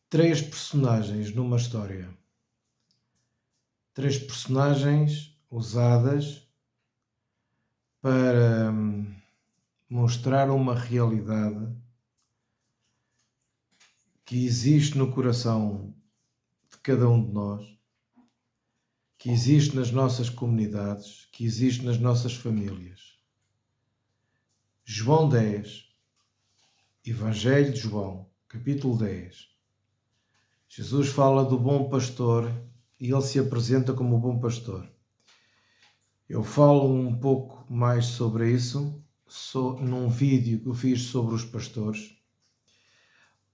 Três personagens numa história. Três personagens usadas para mostrar uma realidade que existe no coração de cada um de nós, que existe nas nossas comunidades, que existe nas nossas famílias. João 10, Evangelho de João, capítulo 10. Jesus fala do bom pastor e ele se apresenta como o bom pastor. Eu falo um pouco mais sobre isso num vídeo que eu fiz sobre os pastores,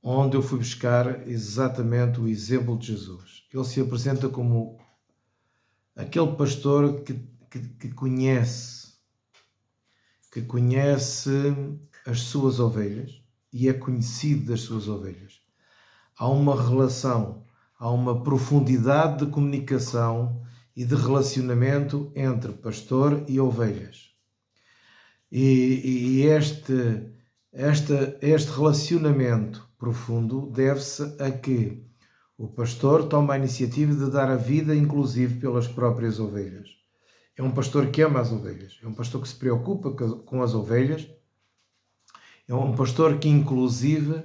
onde eu fui buscar exatamente o exemplo de Jesus. Ele se apresenta como aquele pastor que conhece as suas ovelhas e é conhecido das suas ovelhas. Há uma relação, há uma profundidade de comunicação e de relacionamento entre pastor e ovelhas. E este relacionamento profundo deve-se a que o pastor toma a iniciativa de dar a vida, inclusive, pelas próprias ovelhas. É um pastor que ama as ovelhas, é um pastor que se preocupa com as ovelhas, é um pastor que, inclusive,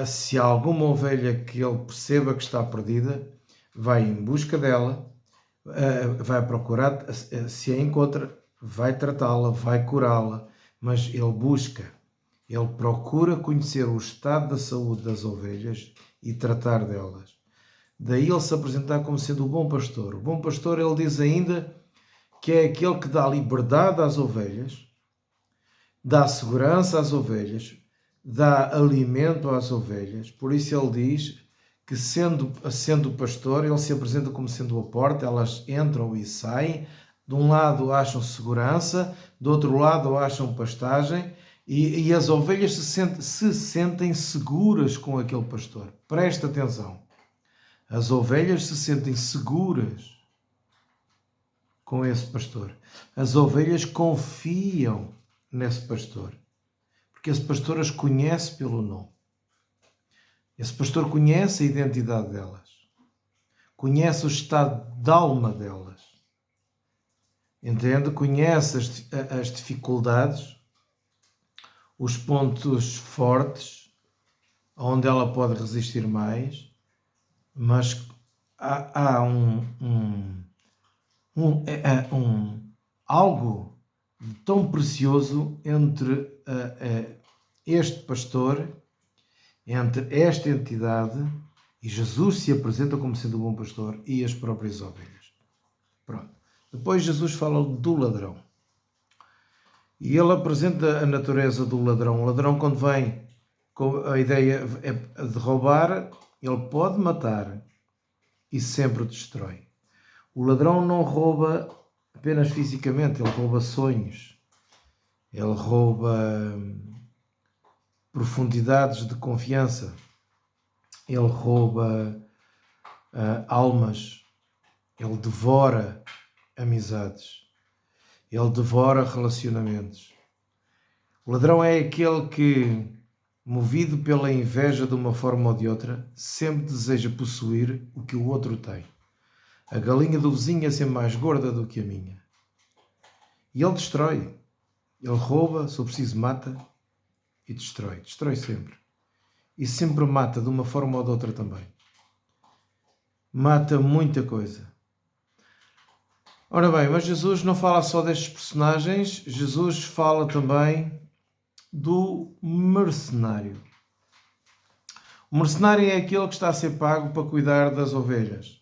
se há alguma ovelha que ele perceba que está perdida, vai em busca dela, vai procurar, se a encontra, vai tratá-la, vai curá-la, mas ele procura conhecer o estado da saúde das ovelhas e tratar delas. Daí ele se apresentar como sendo o bom pastor. O bom pastor, ele diz ainda que é aquele que dá liberdade às ovelhas, dá segurança às ovelhas, dá alimento às ovelhas. Por isso ele diz que sendo pastor, ele se apresenta como sendo a porta, elas entram e saem, de um lado acham segurança, do outro lado acham pastagem, e as ovelhas se sentem seguras com aquele pastor. Presta atenção. As ovelhas se sentem seguras com esse pastor. As ovelhas confiam nesse pastor, porque esse pastor as conhece pelo nome. Esse pastor conhece a identidade delas, conhece o estado de alma delas, entende? Conhece as dificuldades, os pontos fortes, onde ela pode resistir mais, mas há algo tão precioso entre este pastor, entre esta entidade, e Jesus se apresenta como sendo o bom pastor e as próprias ovelhas. Pronto. Depois Jesus fala do ladrão. E ele apresenta a natureza do ladrão. O ladrão, quando vem com a ideia de roubar, ele pode matar e sempre destrói. O ladrão não rouba apenas fisicamente, ele rouba sonhos, ele rouba profundidades de confiança, ele rouba almas, ele devora amizades, ele devora relacionamentos. O ladrão é aquele que, movido pela inveja de uma forma ou de outra, sempre deseja possuir o que o outro tem. A galinha do vizinho é sempre mais gorda do que a minha. E ele destrói. Ele rouba, se for preciso, mata e destrói. Destrói sempre. E sempre mata de uma forma ou de outra também. Mata muita coisa. Ora bem, mas Jesus não fala só destes personagens. Jesus fala também do mercenário. O mercenário é aquele que está a ser pago para cuidar das ovelhas.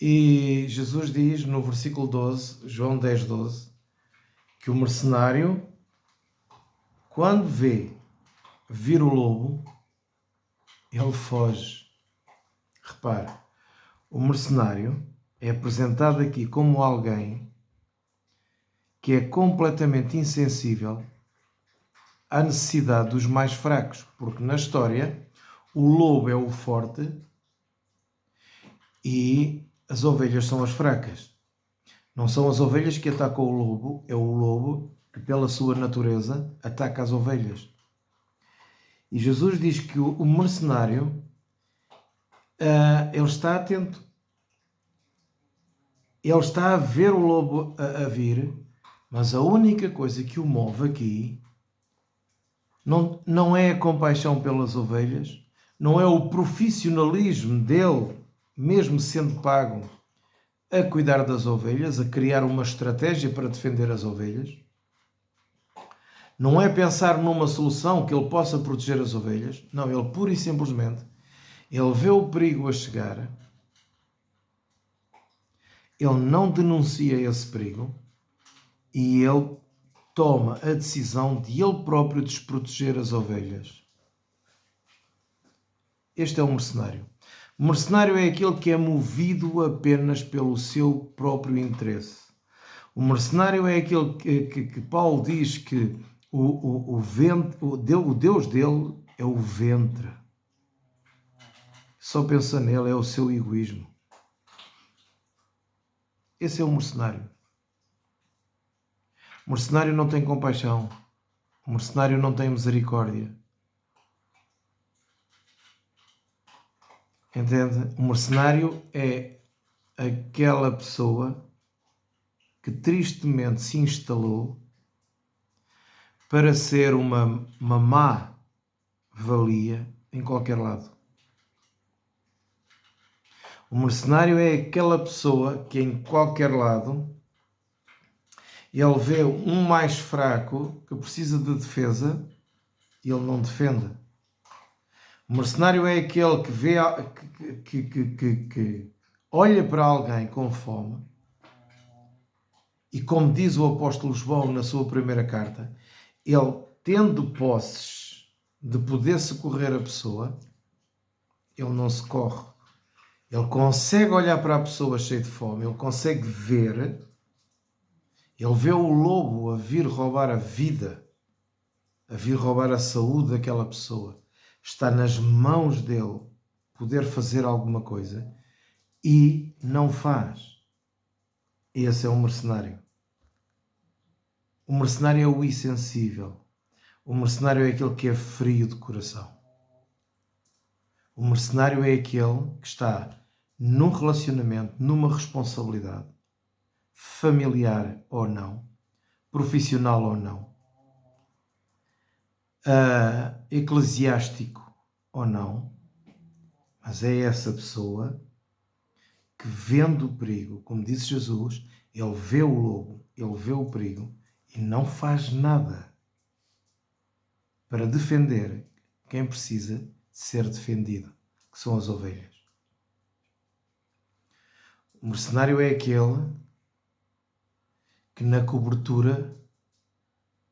E Jesus diz no versículo 12, João 10, 12, que o mercenário, quando vir o lobo, ele foge. Repare, o mercenário é apresentado aqui como alguém que é completamente insensível à necessidade dos mais fracos, porque na história o lobo é o forte e as ovelhas são as fracas. Não são as ovelhas que atacam o lobo, é o lobo que, pela sua natureza, ataca as ovelhas. E Jesus diz que o mercenário, ele está atento. Ele está a ver o lobo a vir, mas a única coisa que o move aqui não é a compaixão pelas ovelhas, não é o profissionalismo dele, mesmo sendo pago, a cuidar das ovelhas, a criar uma estratégia para defender as ovelhas. Não é pensar numa solução que ele possa proteger as ovelhas. Não, ele pura e simplesmente, ele vê o perigo a chegar, ele não denuncia esse perigo e ele toma a decisão de ele próprio desproteger as ovelhas. Este é o mercenário. O mercenário é aquele que é movido apenas pelo seu próprio interesse. O mercenário é aquele que Paulo diz que o Deus dele é o ventre. Só pensa nele, é o seu egoísmo. Esse é o mercenário. O mercenário não tem compaixão. O mercenário não tem misericórdia. Entende? O mercenário é aquela pessoa que tristemente se instalou para ser uma má-valia em qualquer lado. O mercenário é aquela pessoa que em qualquer lado ele vê um mais fraco que precisa de defesa e ele não defende. O mercenário é aquele que vê, que olha para alguém com fome e, como diz o apóstolo João na sua primeira carta, ele, tendo posses de poder socorrer a pessoa, ele não socorre. Ele consegue olhar para a pessoa cheia de fome, ele consegue ver, ele vê o lobo a vir roubar a vida, a vir roubar a saúde daquela pessoa. Está nas mãos dele poder fazer alguma coisa e não faz. Esse é um mercenário. O mercenário é o insensível. O mercenário é aquele que é frio de coração. O mercenário é aquele que está num relacionamento, numa responsabilidade, familiar ou não, profissional ou não, eclesiástico ou não, mas é essa pessoa que, vendo o perigo, como disse Jesus, ele vê o lobo, ele vê o perigo e não faz nada para defender quem precisa de ser defendido, que são as ovelhas. O mercenário é aquele que, na cobertura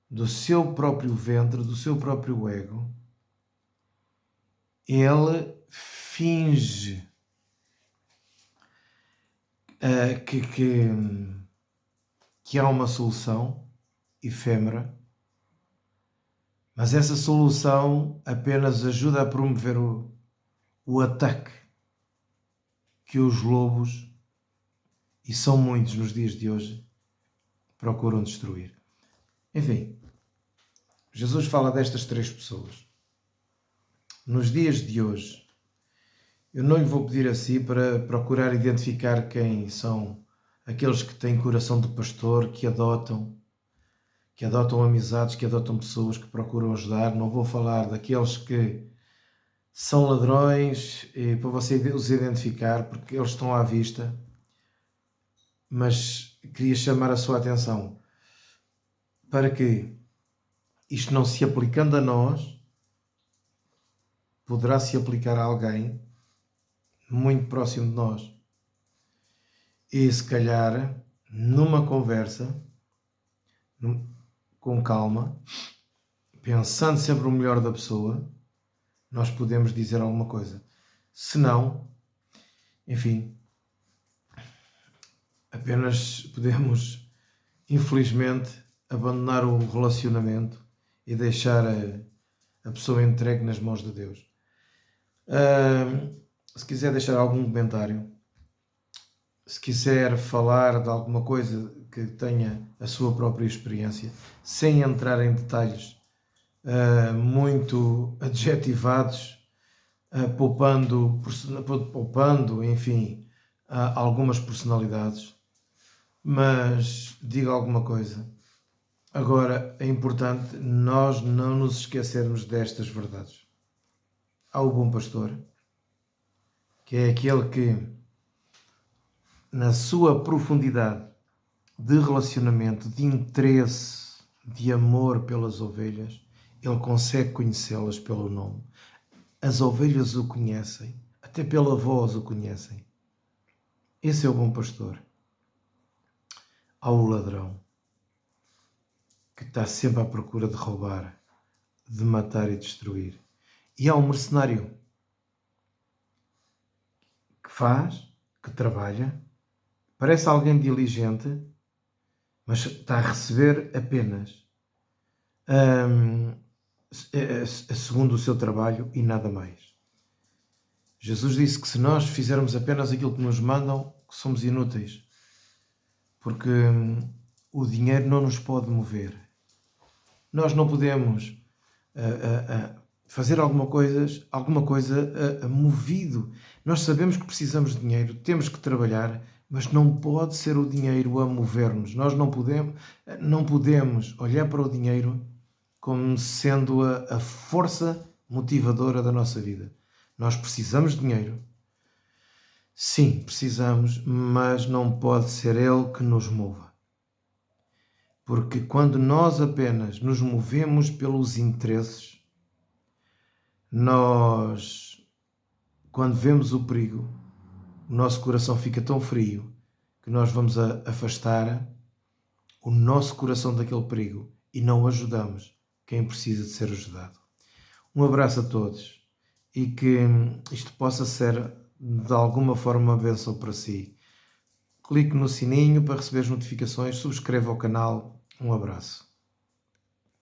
do seu próprio ventre, do seu próprio ego, ele finge que há uma solução efêmera, mas essa solução apenas ajuda a promover o ataque que os lobos, e são muitos nos dias de hoje, procuram destruir. Enfim, Jesus fala destas três pessoas. Nos dias de hoje, eu não lhe vou pedir assim para procurar identificar quem são aqueles que têm coração de pastor, que adotam amizades, que adotam pessoas, que procuram ajudar. Não vou falar daqueles que são ladrões, para você os identificar, porque eles estão à vista. Mas queria chamar a sua atenção para que isto, não se aplicando a nós, poderá se aplicar a alguém muito próximo de nós. E se calhar, numa conversa, com calma, pensando sempre o melhor da pessoa, nós podemos dizer alguma coisa. Se não, enfim, apenas podemos, infelizmente, abandonar o relacionamento e deixar a pessoa entregue nas mãos de Deus. Se quiser deixar algum comentário, se quiser falar de alguma coisa que tenha a sua própria experiência, sem entrar em detalhes muito adjetivados, poupando, enfim, algumas personalidades. Mas digo alguma coisa. Agora, é importante nós não nos esquecermos destas verdades. Há o bom pastor, que é aquele que, na sua profundidade de relacionamento, de interesse, de amor pelas ovelhas, ele consegue conhecê-las pelo nome. As ovelhas o conhecem, até pela voz o conhecem. Esse é o bom pastor. Há o ladrão, que está sempre à procura de roubar, de matar e destruir. E há um mercenário que faz, que trabalha, parece alguém diligente, mas está a receber apenas segundo o seu trabalho e nada mais. Jesus disse que se nós fizermos apenas aquilo que nos mandam, que somos inúteis, porque o dinheiro não nos pode mover. Nós não podemos fazer alguma coisa movido. Nós sabemos que precisamos de dinheiro, temos que trabalhar, mas não pode ser o dinheiro a mover-nos. Nós não podemos olhar para o dinheiro como sendo a força motivadora da nossa vida. Nós precisamos de dinheiro. Sim, precisamos, mas não pode ser ele que nos mova. Porque quando nós apenas nos movemos pelos interesses, quando vemos o perigo, o nosso coração fica tão frio que nós vamos afastar o nosso coração daquele perigo e não ajudamos quem precisa de ser ajudado. Um abraço a todos e que isto possa ser de alguma forma uma bênção para si. Clique no sininho para receber as notificações, subscreva o canal. Um abraço.